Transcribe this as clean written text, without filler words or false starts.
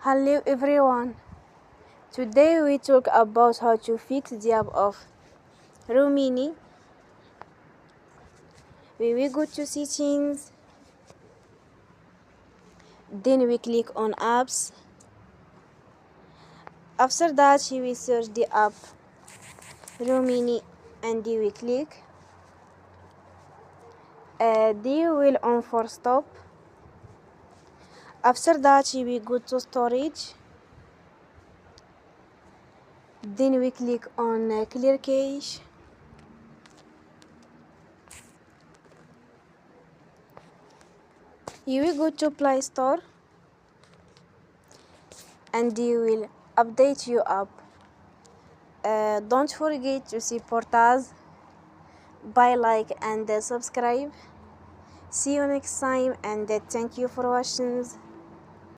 Hello everyone. Today we talk about how to fix the app of Remini. We will go to settings, then we click on apps. After that we will search the app Remini and we click. They will on for stop. After that we will go to storage. Then we click on clear cache. You will go to Play Store and you will update your app. Don't forget to support us by like and subscribe. See you next time and thank you for watching.